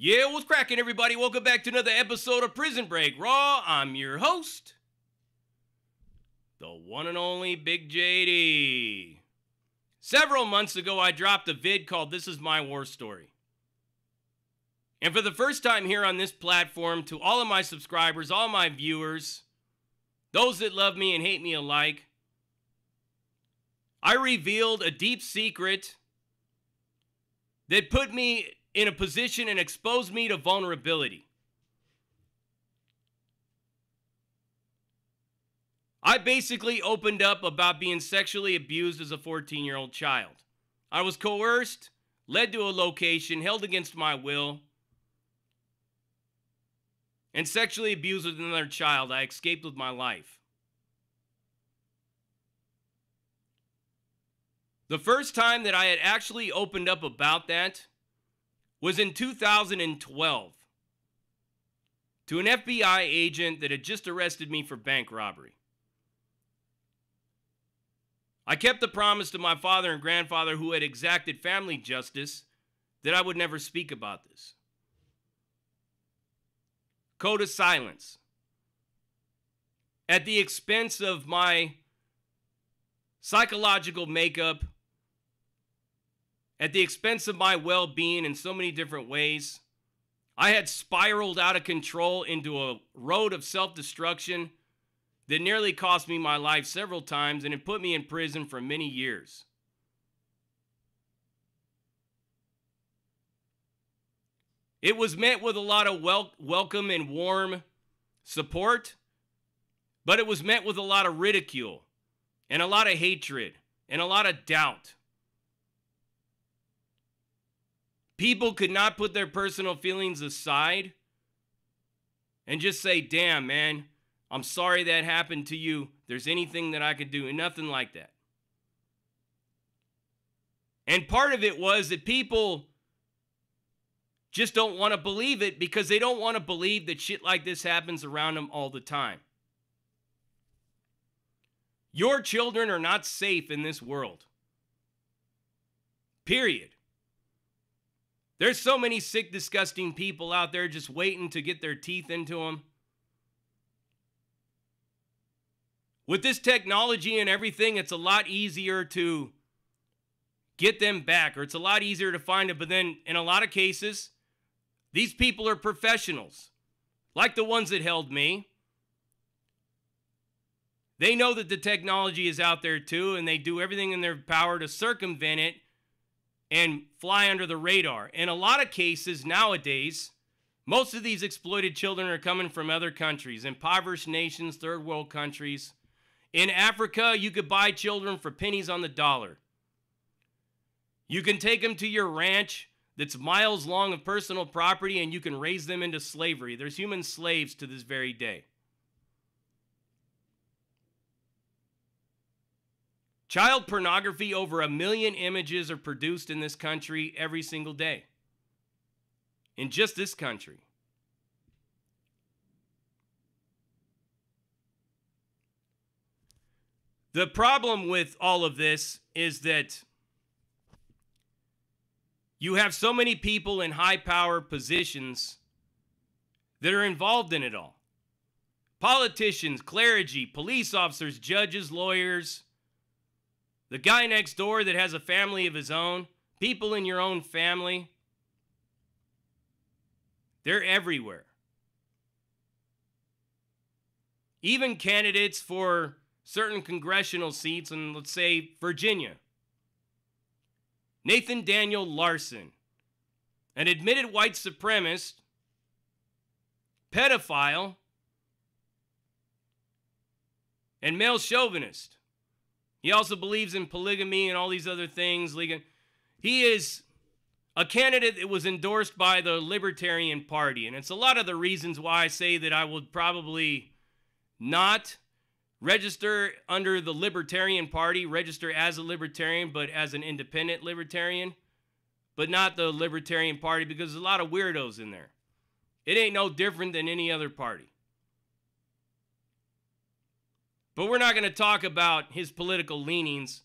Yeah, what's cracking, everybody? Welcome back to another episode of Prison Break Raw. I'm your host, the one and only Big JD. Several months ago, I dropped a vid called This Is My War Story. And for the first time here on this platform, to all of my subscribers, all my viewers, those that love me and hate me alike, I revealed a deep secret that put me in a position and exposed me to vulnerability. I basically opened up about being sexually abused as a 14-year-old child. I was coerced, led to a location, held against my will, and sexually abused with another child. I escaped with my life. The first time that I had actually opened up about that was in 2012 to an FBI agent that had just arrested me for bank robbery. I kept the promise to my father and grandfather, who had exacted family justice, that I would never speak about this. Code of silence. At the expense of my psychological makeup, at the expense of my well-being in so many different ways, I had spiraled out of control into a road of self-destruction that nearly cost me my life several times, and it put me in prison for many years. It was met with a lot of welcome and warm support, but it was met with a lot of ridicule and a lot of hatred and a lot of doubt. People could not put their personal feelings aside and just say, damn, man, I'm sorry that happened to you. There's anything that I could do. And nothing like that. And part of it was that people just don't want to believe it because they don't want to believe that shit like this happens around them all the time. Your children are not safe in this world. Period. There's so many sick, disgusting people out there just waiting to get their teeth into them. With this technology and everything, it's a lot easier to get them back, or it's a lot easier to find it. But then in a lot of cases, these people are professionals, like the ones that held me. They know that the technology is out there too, and they do everything in their power to circumvent it and fly under the radar. In a lot of cases nowadays, most of these exploited children are coming from other countries, impoverished nations, third world countries. In Africa, you could buy children for pennies on the dollar. You can take them to your ranch that's miles long of personal property, and you can raise them into slavery. There's human slaves to this very day. Child pornography, over 1 million images are produced in this country every single day. In just this country. The problem with all of this is that you have so many people in high power positions that are involved in it all. Politicians, clergy, police officers, judges, lawyers, the guy next door that has a family of his own, people in your own family, they're everywhere. Even candidates for certain congressional seats in, let's say, Virginia. Nathan Daniel Larson, an admitted white supremacist, pedophile, and male chauvinist. He also believes in polygamy and all these other things. He is a candidate that was endorsed by the Libertarian Party. And it's a lot of the reasons why I say that I would probably not register under the Libertarian Party, register as a Libertarian, but as an independent Libertarian, but not the Libertarian Party, because there's a lot of weirdos in there. It ain't no different than any other party. But we're not going to talk about his political leanings.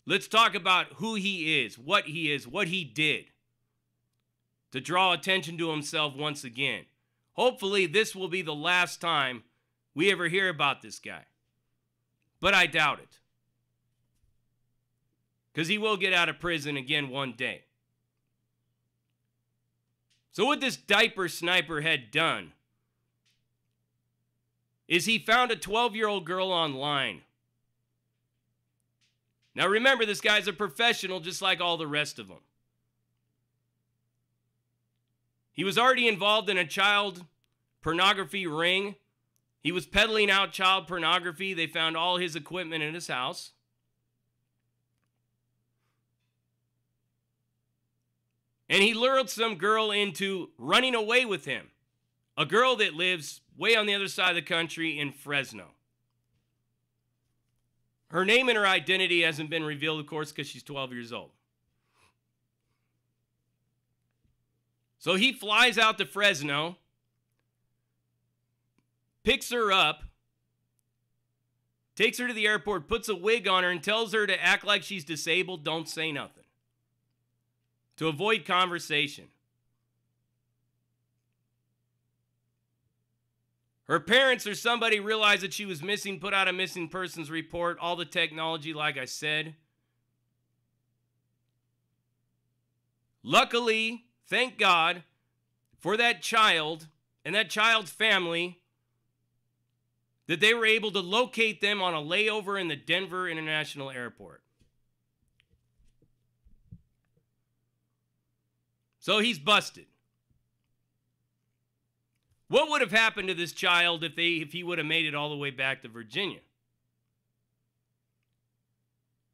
Let's talk about who he is, what he did to draw attention to himself once again. Hopefully, this will be the last time we ever hear about this guy. But I doubt it. Because he will get out of prison again one day. So what this diaper sniper had done is he found a 12-year-old girl online. Now remember, this guy's a professional just like all the rest of them. He was already involved in a child pornography ring. He was peddling out child pornography. They found all his equipment in his house. And he lured some girl into running away with him. A girl that lives way on the other side of the country in Fresno. Her name and her identity hasn't been revealed, of course, because she's 12 years old. So he flies out to Fresno, picks her up, takes her to the airport, puts a wig on her, and tells her to act like she's disabled, don't say nothing, to avoid conversation. Her parents or somebody realized that she was missing, put out a missing persons report, all the technology, like I said. Luckily, thank God for that child and that child's family that they were able to locate them on a layover in the Denver International Airport. So he's busted. What would have happened to this child if he would have made it all the way back to Virginia?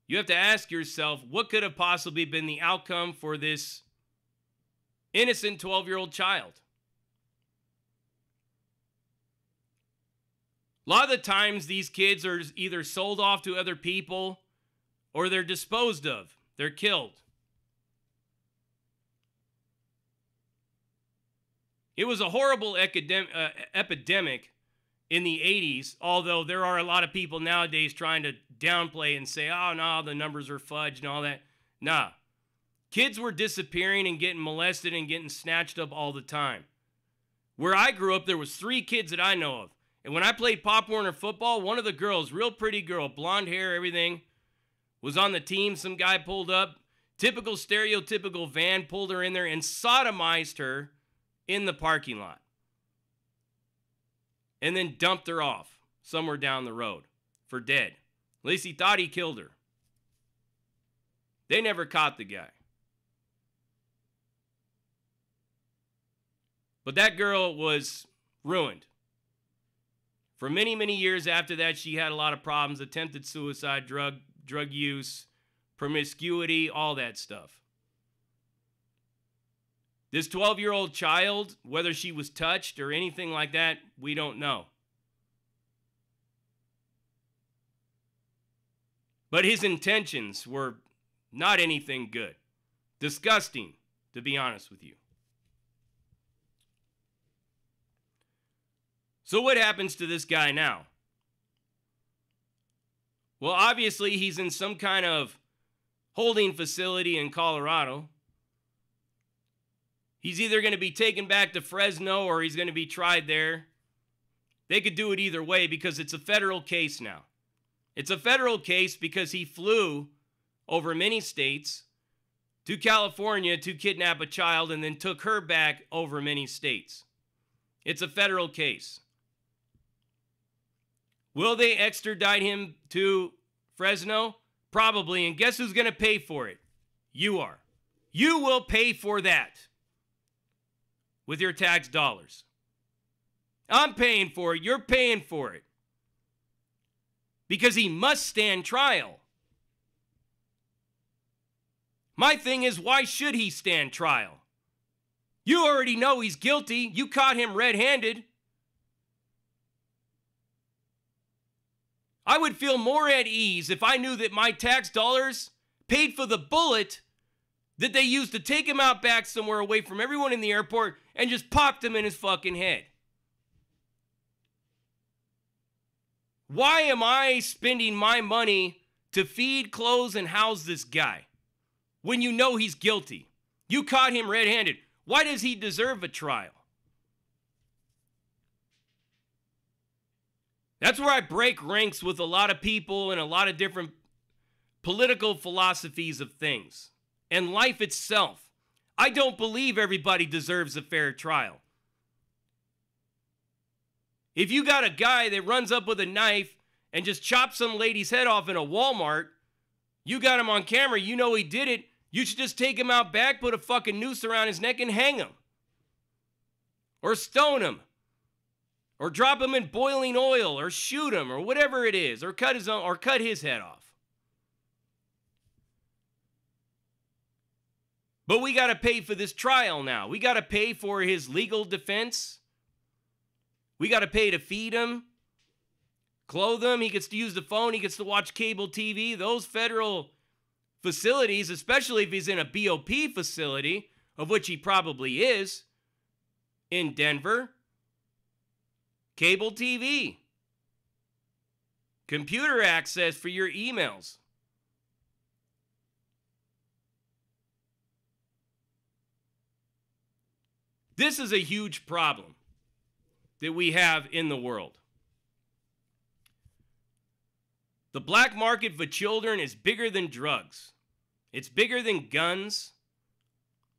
You have to ask yourself, what could have possibly been the outcome for this innocent 12-year-old child? A lot of the times these kids are either sold off to other people or they're disposed of. They're killed. It was a horrible epidemic in the 80s, although there are a lot of people nowadays trying to downplay and say, oh, no, the numbers are fudged and all that. Nah. Kids were disappearing and getting molested and getting snatched up all the time. Where I grew up, there was 3 kids that I know of. And when I played Pop Warner football, one of the girls, real pretty girl, blonde hair, everything, was on the team. Some guy pulled up, typical stereotypical van, pulled her in there and sodomized her in the parking lot. And then dumped her off somewhere down the road for dead. At least he thought he killed her. They never caught the guy. But that girl was ruined. For many, many years after that, she had a lot of problems, attempted suicide, drug use, promiscuity, all that stuff. This 12-year-old child, whether she was touched or anything like that, we don't know. But his intentions were not anything good. Disgusting, to be honest with you. So what happens to this guy now? Well, obviously, he's in some kind of holding facility in Colorado. He's either going to be taken back to Fresno or he's going to be tried there. They could do it either way because it's a federal case now. It's a federal case because he flew over many states to California to kidnap a child and then took her back over many states. It's a federal case. Will they extradite him to Fresno? Probably. And guess who's going to pay for it? You are. You will pay for that with your tax dollars. I'm paying for it. You're paying for it. Because he must stand trial. My thing is, why should he stand trial? You already know he's guilty. You caught him red-handed. I would feel more at ease if I knew that my tax dollars paid for the bullet that they used to take him out back somewhere away from everyone in the airport and just popped him in his fucking head. Why am I spending my money to feed, clothes, and house this guy when you know he's guilty? You caught him red-handed. Why does he deserve a trial? That's where I break ranks with a lot of people and a lot of different political philosophies of things and life itself. I don't believe everybody deserves a fair trial. If you got a guy that runs up with a knife and just chops some lady's head off in a Walmart, you got him on camera, you know he did it, you should just take him out back, put a fucking noose around his neck and hang him. Or stone him. Or drop him in boiling oil, or shoot him, or whatever it is, or cut his head off. But we got to pay for this trial now. We got to pay for his legal defense. We got to pay to feed him, clothe him. He gets to use the phone. He gets to watch cable TV. Those federal facilities, especially if he's in a BOP facility, of which he probably is, in Denver, cable TV, computer access for your emails. This is a huge problem that we have in the world. The black market for children is bigger than drugs. It's bigger than guns.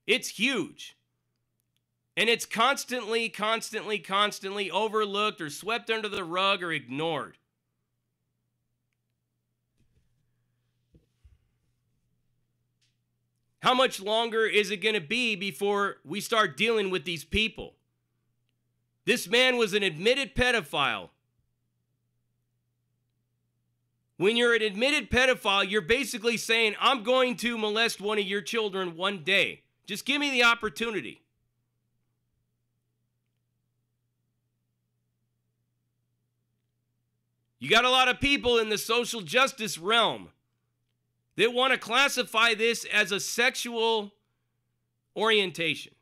It's huge. And it's constantly overlooked or swept under the rug or ignored. How much longer is it going to be before we start dealing with these people? This man was an admitted pedophile. When you're an admitted pedophile, you're basically saying, I'm going to molest one of your children one day. Just give me the opportunity. You got a lot of people in the social justice realm that want to classify this as a sexual orientation.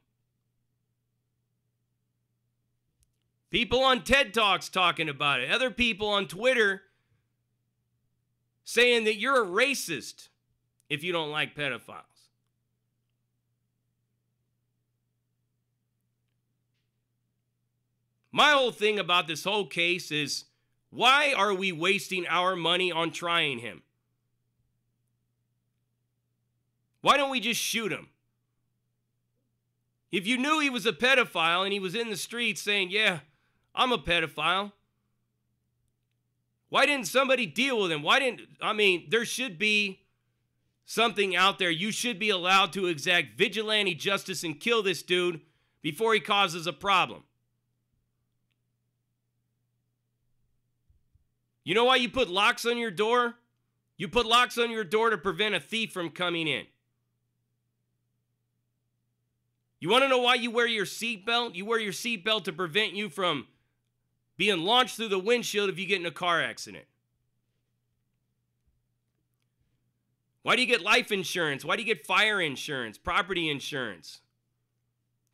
People on TED Talks talking about it. Other people on Twitter saying that you're a racist if you don't like pedophiles. My whole thing about this whole case is, why are we wasting our money on trying him? Why don't we just shoot him? If you knew he was a pedophile and he was in the streets saying, yeah, I'm a pedophile, why didn't somebody deal with him? There should be something out there. You should be allowed to exact vigilante justice and kill this dude before he causes a problem. You know why you put locks on your door? You put locks on your door to prevent a thief from coming in. You want to know why you wear your seatbelt? You wear your seatbelt to prevent you from being launched through the windshield if you get in a car accident. Why do you get life insurance? Why do you get fire insurance, property insurance?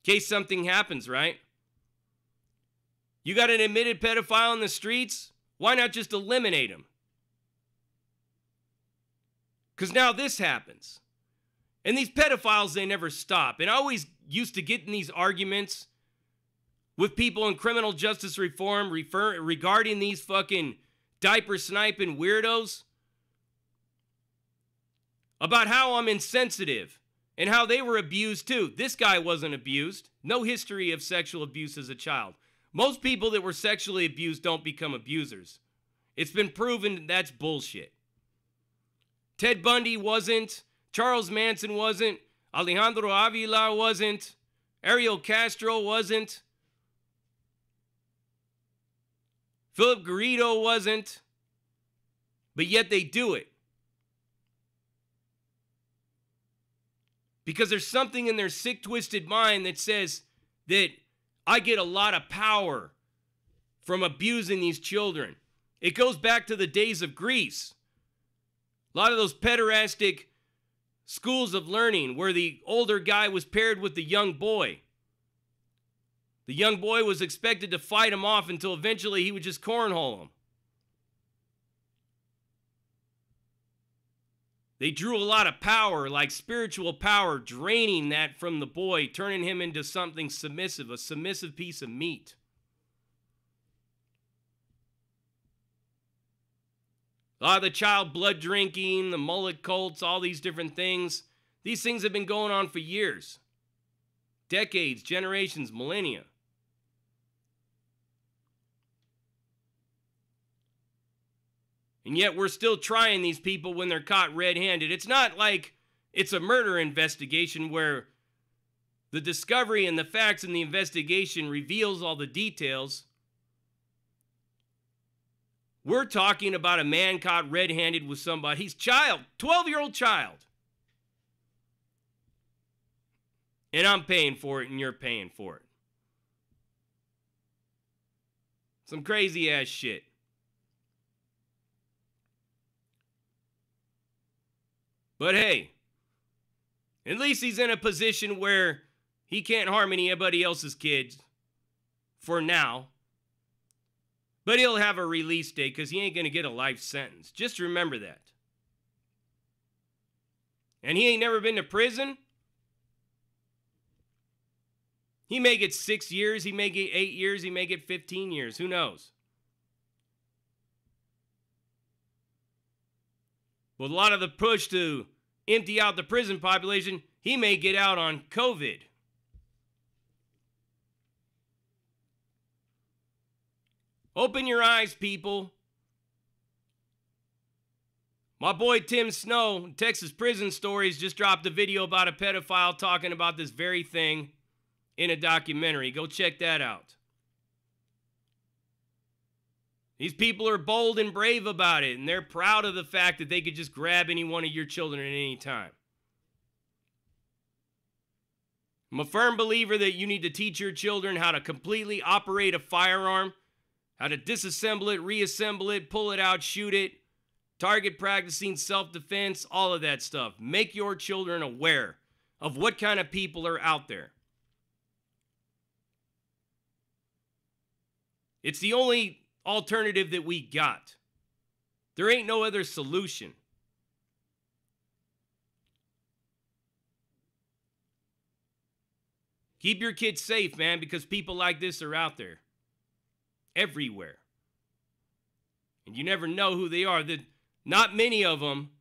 In case something happens, right? You got an admitted pedophile in the streets? Why not just eliminate him? Because now this happens. And these pedophiles, they never stop. And I always used to get in these arguments with people in criminal justice reform regarding these fucking diaper sniping weirdos about how I'm insensitive and how they were abused too. This guy wasn't abused. No history of sexual abuse as a child. Most people that were sexually abused don't become abusers. It's been proven that's bullshit. Ted Bundy wasn't. Charles Manson wasn't. Alejandro Avila wasn't. Ariel Castro wasn't. Philip Garrido wasn't. But yet they do it. Because there's something in their sick, twisted mind that says that I get a lot of power from abusing these children. It goes back to the days of Greece. A lot of those pederastic schools of learning where the older guy was paired with the young boy. The young boy was expected to fight him off until eventually he would just cornhole him. They drew a lot of power, like spiritual power, draining that from the boy, turning him into something submissive, a submissive piece of meat. A lot of the child blood drinking, the mullet cults, all these different things, these things have been going on for years, decades, generations, millennia. And yet we're still trying these people when they're caught red-handed. It's not like it's a murder investigation where the discovery and the facts in the investigation reveals all the details. We're talking about a man caught red-handed with somebody. He's child, 12-year-old child. And I'm paying for it and you're paying for it. Some crazy ass shit. But hey, at least he's in a position where he can't harm anybody else's kids for now. But he'll have a release date because he ain't going to get a life sentence. Just remember that. And he ain't never been to prison. He may get 6 years, he may get 8 years, he may get 15 years. Who knows? With a lot of the push to empty out the prison population, he may get out on COVID. Open your eyes, people. My boy Tim Snow, Texas Prison Stories, just dropped a video about a pedophile talking about this very thing in a documentary. Go check that out. These people are bold and brave about it, and they're proud of the fact that they could just grab any one of your children at any time. I'm a firm believer that you need to teach your children how to completely operate a firearm, how to disassemble it, reassemble it, pull it out, shoot it, target practicing, self-defense, all of that stuff. Make your children aware of what kind of people are out there. It's the only alternative that we got. There ain't no other solution. Keep your kids safe, man, because people like this are out there. Everywhere. And you never know who they are. Not many of them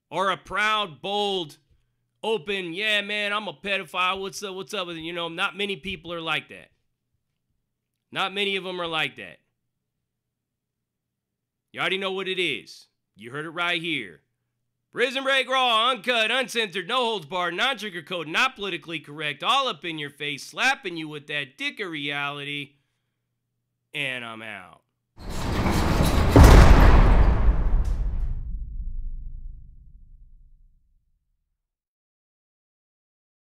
are a proud, bold, open, yeah, man, I'm a pedophile. What's up with it? You know, not many people are like that. Not many of them are like that. You already know what it is. You heard it right here. Prison Break Raw, uncut, uncensored, no holds barred, non-trigger code, not politically correct, all up in your face, slapping you with that dick of reality. And I'm out.